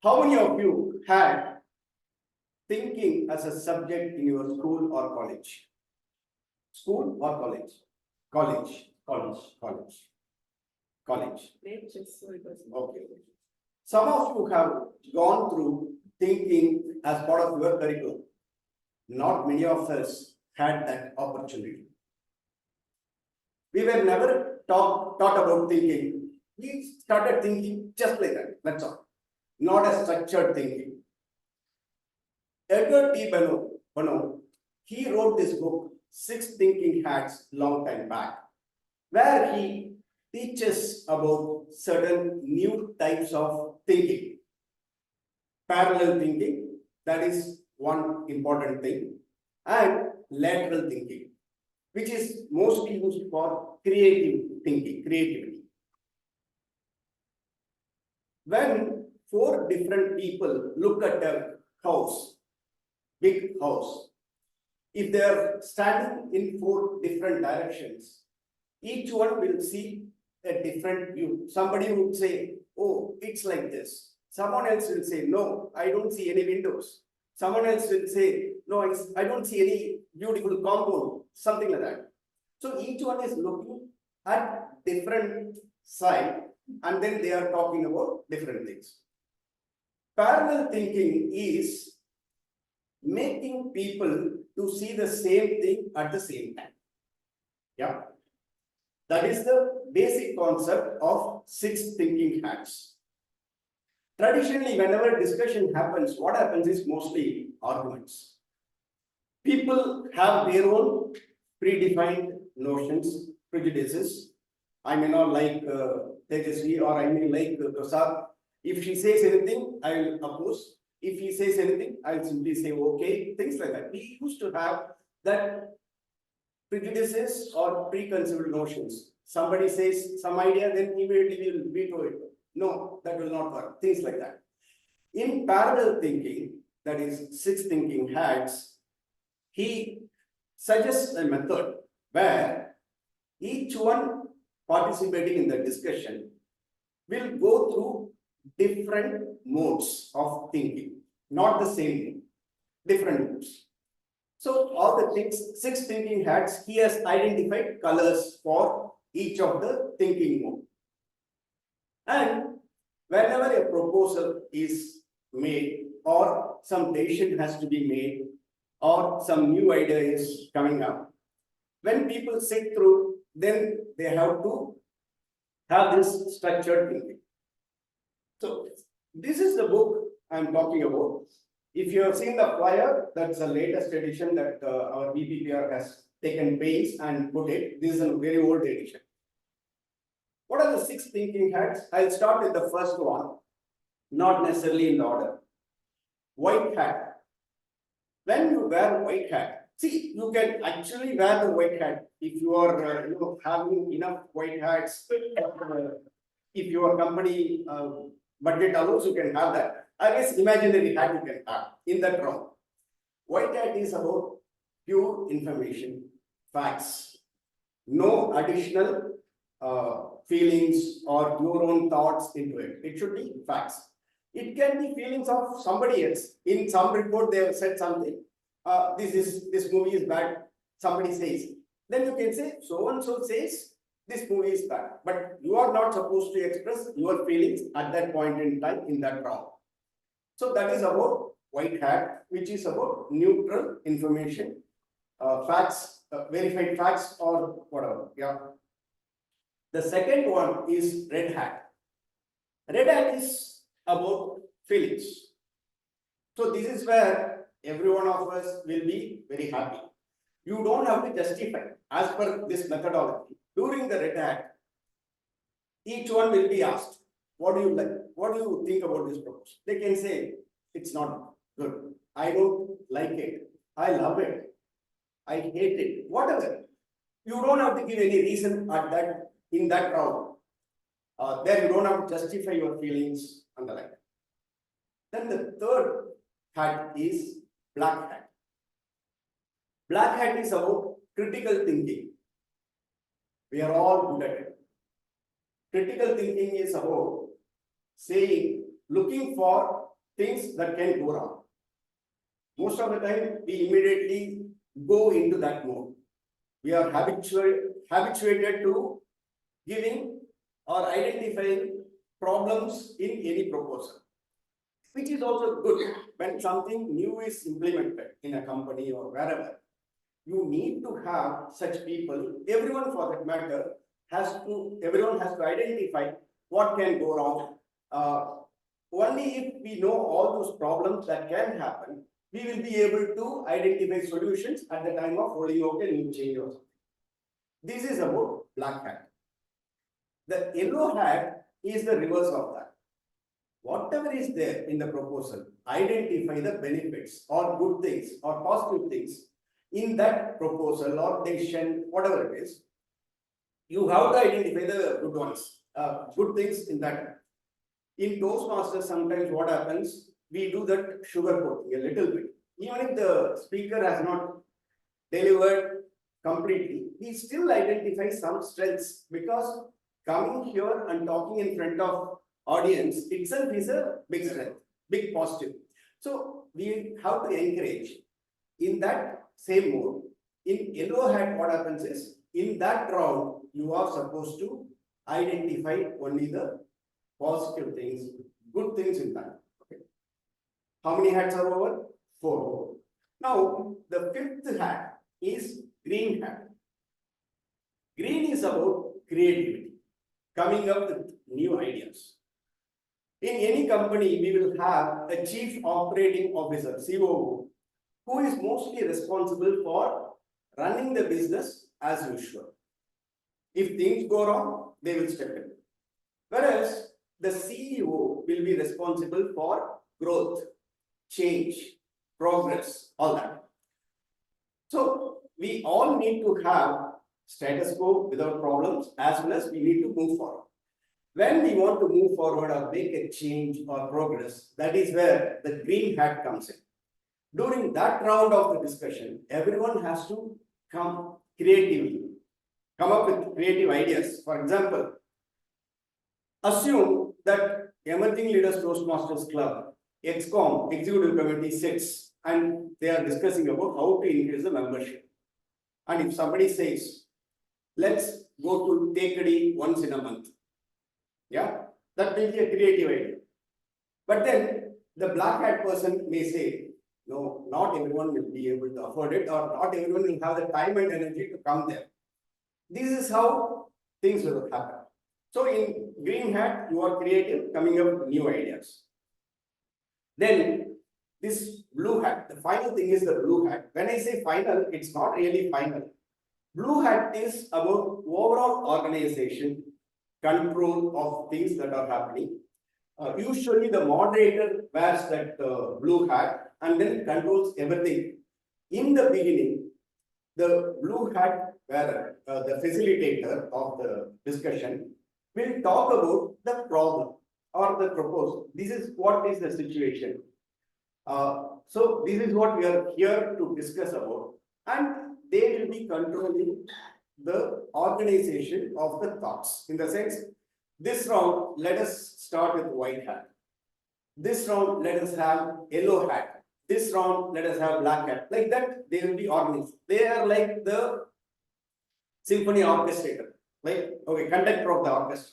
How many of you had thinking as a subject in your school or college? School or college? College. Okay. Some of you have gone through thinking as part of your curriculum. Not many of us had that opportunity. We were never taught about thinking. We started thinking just like that. That's all. Not a structured thinking. Edgar T. Bono, he wrote this book, Six Thinking Hats, long time back, where he teaches about certain new types of thinking. Parallel thinking, that is one important thing, and lateral thinking, which is mostly used for creativity. When four different people look at a house, big house, if they are standing in four different directions, each one will see a different view. Somebody would say, oh, it's like this. Someone else will say, no, I don't see any windows. Someone else will say, no, I don't see any beautiful compound, something like that. So each one is looking at different side, and then they are talking about different things. Parallel thinking is making people to see the same thing at the same time. Yeah. That is the basic concept of six thinking hats. Traditionally, whenever discussion happens, what happens is mostly arguments. People have their own predefined notions, prejudices. I may not like Tejasvi, or I may like Prasad. If she says anything, I will oppose. If he says anything, I'll simply say okay, things like that. We used to have that prejudices or preconceived notions. Somebody says some idea, then immediately we will veto it. No, that will not work. Things like that. In parallel thinking, that is six thinking hats, he suggests a method where each one participating in the discussion will go through different modes of thinking, not the same, different modes. So all the things, six thinking hats, he has identified colors for each of the thinking mode. And whenever a proposal is made, or some decision has to be made, or some new idea is coming up, when people sit through, then they have to have this structured thinking. So this is the book I'm talking about. If you have seen the flyer, that's the latest edition that our BPPR has taken pains and put it. This is a very old edition. What are the six thinking hats? I'll start with the first one, not necessarily in the order. White hat. When you wear white hat, see, you can actually wear the white hat if you are having enough white hats. If your company budget allows, you can have that. I guess imaginary hat you can have in that round. White hat is about pure information, facts. No additional feelings or your own thoughts into it. It should be facts. It can be feelings of somebody else. In some report, they have said something. This movie is bad. Somebody says. Then you can say, so and so says this movie is bad. But you are not supposed to express your feelings at that point in time in that round. So that is about white hat, which is about neutral information, facts, verified facts or whatever. Yeah. The second one is red hat. Red hat is about feelings. So this is where every one of us will be very happy. You don't have to justify as per this methodology. During the red hat, each one will be asked, what do you like? What do you think about this proposal? They can say, it's not good. I don't like it. I love it. I hate it. Whatever. You don't have to give any reason at that in that round. There you don't have to justify your feelings and the like. Then the third hat is black hat. Black hat is about critical thinking. We are all good at it. Critical thinking is about saying, looking for things that can go wrong. Most of the time, we immediately go into that mode. We are habituated to giving or identifying problems in any proposal, which is also good when something new is implemented in a company or wherever. You need to have such people, everyone for that matter, everyone has to identify what can go wrong. Only if we know all those problems that can happen, we will be able to identify solutions at the time of rolling out a new change or something. This is about black hat. The yellow hat is the reverse of that. Whatever is there in the proposal, identify the benefits or good things or positive things in that proposal or decision, whatever it is. You have to identify the good ones, good things in that. In Toastmasters, sometimes what happens, we do that sugarcoating a little bit. Even if the speaker has not delivered completely, we still identify some strengths, because coming here and talking in front of audience itself is a big strength, big positive. So we have to encourage in that same mode. In yellow hat, what happens is, in that round, you are supposed to identify only the positive things, good things in that. Okay. How many hats are over? 4. Now, the 5th hat is green hat. Green is about creativity, coming up with new ideas. In any company, we will have a chief operating officer, COO, who is mostly responsible for running the business as usual. If things go wrong, they will step in. Whereas the CEO will be responsible for growth, change, progress, all that. So we all need to have status quo without problems, as well as we need to move forward. When we want to move forward or make a change or progress, that is where the green hat comes in. During that round of the discussion, everyone has to come creatively, come up with creative ideas. For example, assume that Emerging Leaders Toastmasters Club, EXCOM, Executive Committee sits and they are discussing about how to increase the membership. And if somebody says, let's go to Tekadi once in a month, yeah, that may be a creative idea. But then the black hat person may say, no, not everyone will be able to afford it, or not everyone will have the time and energy to come there. This is how things will happen. So in green hat, you are creative, coming up with new ideas. Then this blue hat, the final thing is the blue hat. When I say final, it's not really final. Blue hat is about overall organization, control of things that are happening. Usually the moderator wears that blue hat and then controls everything. In the beginning, the blue hat wearer, the facilitator of the discussion, will talk about the problem or the proposal. This is what is the situation. So this is what we are here to discuss about, and they will be controlling the organization of the thoughts. In the sense, this round, let us start with white hat. This round, let us have yellow hat. This round, let us have black hat. Like that, they will be organized. They are like the symphony orchestrator, like, okay, conductor of the orchestra.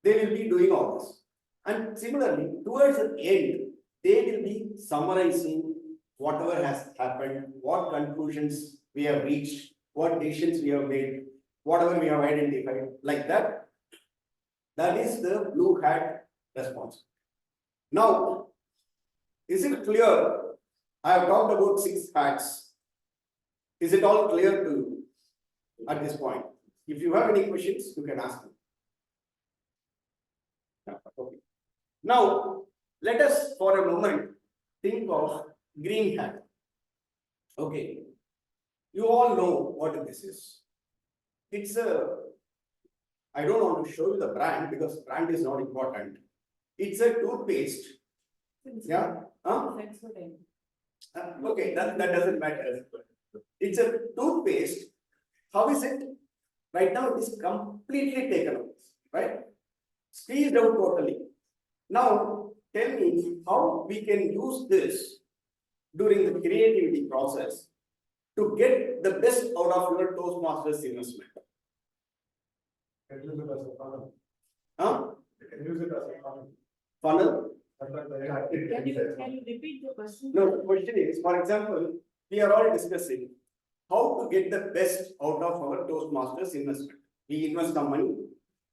They will be doing all this. And similarly, towards the end, they will be summarizing whatever has happened, what conclusions we have reached, what decisions we have made, whatever we have identified, like that. That is the blue hat response. Now, is it clear? I have talked about 6 hats. Is it all clear to you at this point? If you have any questions, you can ask me. Okay. Now, let us for a moment think of green hat. Okay. You all know what this is. It's a, I don't want to show you the brand because brand is not important. It's a toothpaste. Yeah. Okay, that doesn't matter. It's a toothpaste. How is it? Right now it is completely taken out, right? Squeezed out totally. Now, tell me how we can use this during the creativity process to get the best out of your Toastmasters investment. Can use it as a funnel. Huh? Can use it as a funnel. Funnel? Can you repeat the question? No, the question is, for example, we are all discussing how to get the best out of our Toastmasters investment. We invest some money,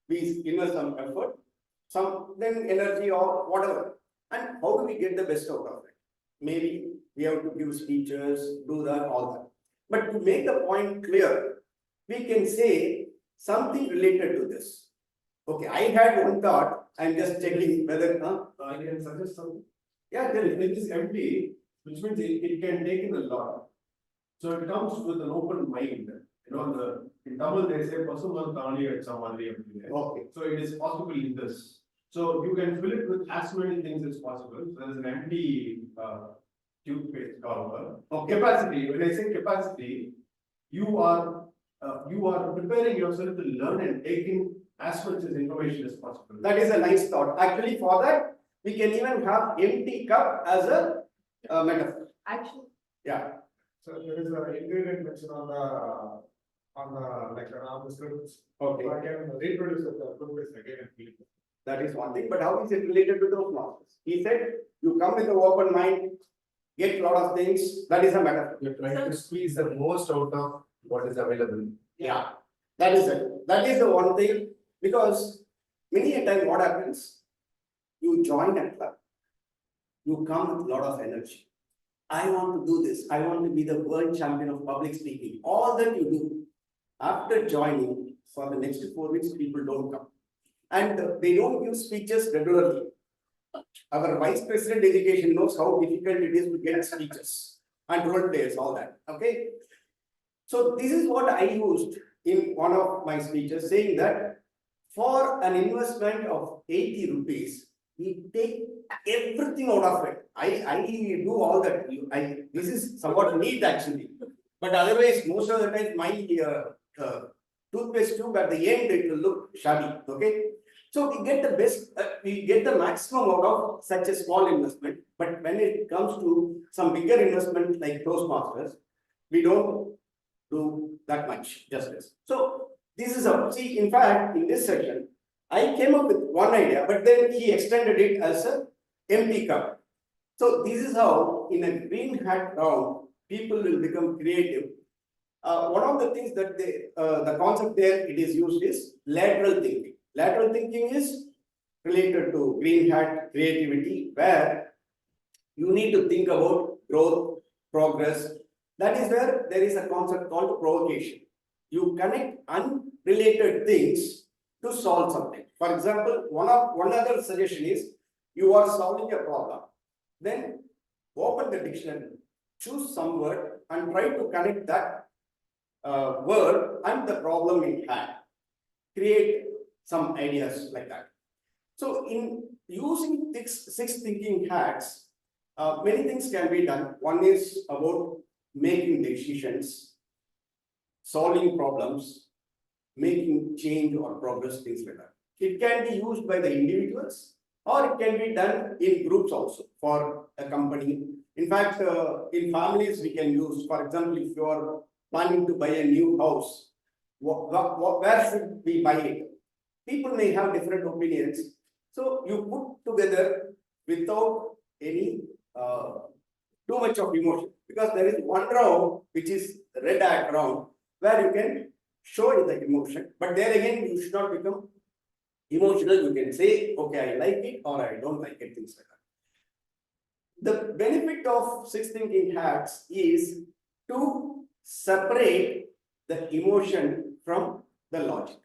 we invest some effort, some then energy or whatever. And how do we get the best out of it? Maybe we have to give speeches, do that, all that. But to make the point clear, we can say something related to this. Okay, I had one thought, I'm just checking whether, I can suggest something. yeah, tell me. It is empty, which means it can take in a lot. So it comes with an open mind. You know, in Tamil they say Pasumal Tani at some other. Okay. So it is possible in this. So you can fill it with as many things as possible. So there is an empty toothpaste cover. Capacity. When I say capacity, you are preparing yourself to learn and take in as much as information as possible. That is a nice thought. Actually, for that, we can even have empty cup as a metaphor. Actually, Yeah. So there is an ingredient mentioned on the scripts. Okay. So I can reproduce the toothpaste again and clean it. That is one thing. But how is it related to those masters? He said, you come with an open mind, get a lot of things. That is a metaphor. You're trying to squeeze the most out of what is available. Yeah. That is it. That is the one thing. Because many a time what happens? You join a club. You come with a lot of energy. I want to do this. I want to be the world champion of public speaking. All that you do. After joining, for the next 4 weeks, people don't come. And they don't give speeches regularly. Our vice president education knows how difficult it is to get speeches and role players, all that. Okay. So this is what I used in one of my speeches, saying that for an investment of 80 rupees, we take everything out of it. I do all that. This is somewhat neat actually. But otherwise, most of the time, my toothpaste tube at the end, it will look shabby. Okay. So we get the best, we get the maximum out of such a small investment. But when it comes to some bigger investment like Toastmasters, we don't do that much justice. So this is a, see, in fact, in this session, I came up with one idea, but then he extended it as a empty cup. So this is how in a green hat round, people will become creative. One of the things that the concept there it is used is lateral thinking. Lateral thinking is related to green hat creativity, where you need to think about growth, progress. That is where there is a concept called provocation. You connect unrelated things to solve something. For example, one other suggestion is you are solving a problem. Then open the dictionary, choose some word and try to connect that word and the problem in hand. Create some ideas like that. So in using six thinking hats, many things can be done. One is about making decisions, solving problems, making change or progress, things like that. It can be used by the individuals or it can be done in groups also for a company. In fact, in families we can use, for example, if you are planning to buy a new house, where should we buy it? People may have different opinions. So you put together without any too much of emotion, because there is one round which is red hat round where you can show the emotion, but there again you should not become emotional. You can say, okay, I like it or I don't like it, things like that. The benefit of six thinking hats is to separate the emotion from the logic.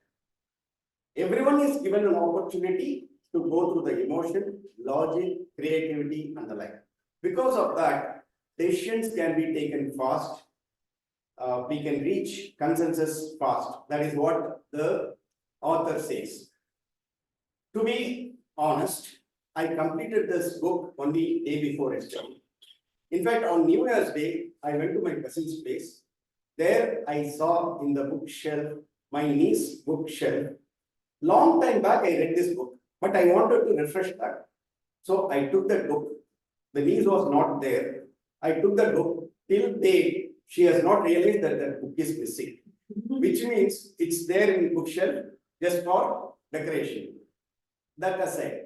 Everyone is given an opportunity to go through the emotion, logic, creativity, and the like. Because of that, decisions can be taken fast. We can reach consensus fast. That is what the author says. To be honest, I completed this book only day before yesterday. In fact, on New Year's Day, I went to my cousin's place. There I saw in the bookshelf, my niece's bookshelf. Long time back, I read this book, but I wanted to refresh that. So I took that book. The niece was not there. I took that book. Till date, she has not realized that that book is missing, which means it's there in bookshelf just for decoration. That aside.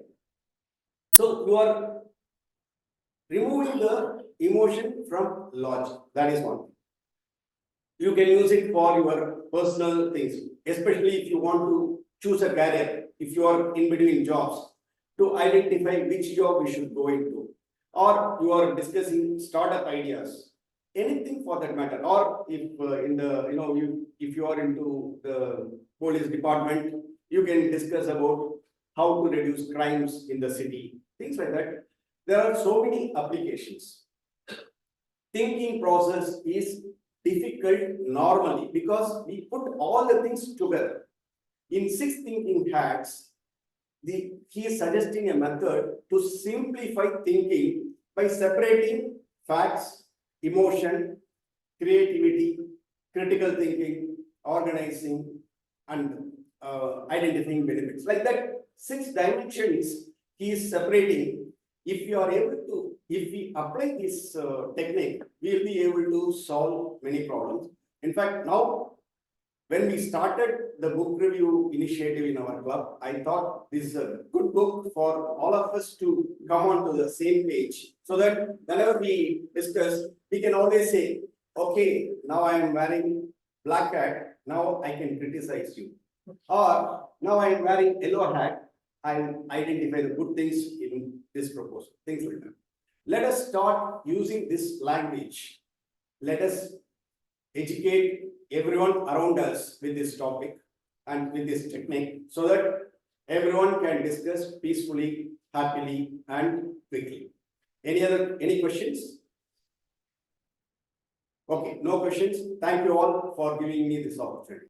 So you are removing the emotion from logic. That is one. You can use it for your personal things, especially if you want to choose a career, if you are in between jobs, to identify which job you should go into, or you are discussing startup ideas, anything for that matter, or if in the, if you are into the police department, you can discuss about how to reduce crimes in the city, things like that. There are so many applications. Thinking process is difficult normally because we put all the things together. In 6 thinking hacks, he is suggesting a method to simplify thinking by separating facts, emotion, creativity, critical thinking, organizing, and identifying benefits. Like that, 6 dimensions he is separating. If you are able to, if we apply this technique, we will be able to solve many problems. In fact, now, when we started the book review initiative in our club, I thought this is a good book for all of us to come on to the same page, so that whenever we discuss, we can always say, okay, now I am wearing black hat, now I can criticize you. Or now I am wearing yellow hat, I will identify the good things in this proposal, things like that. Let us start using this language. Let us educate everyone around us with this topic and with this technique, so that everyone can discuss peacefully, happily, and quickly. Any questions? Okay, no questions. Thank you all for giving me this opportunity.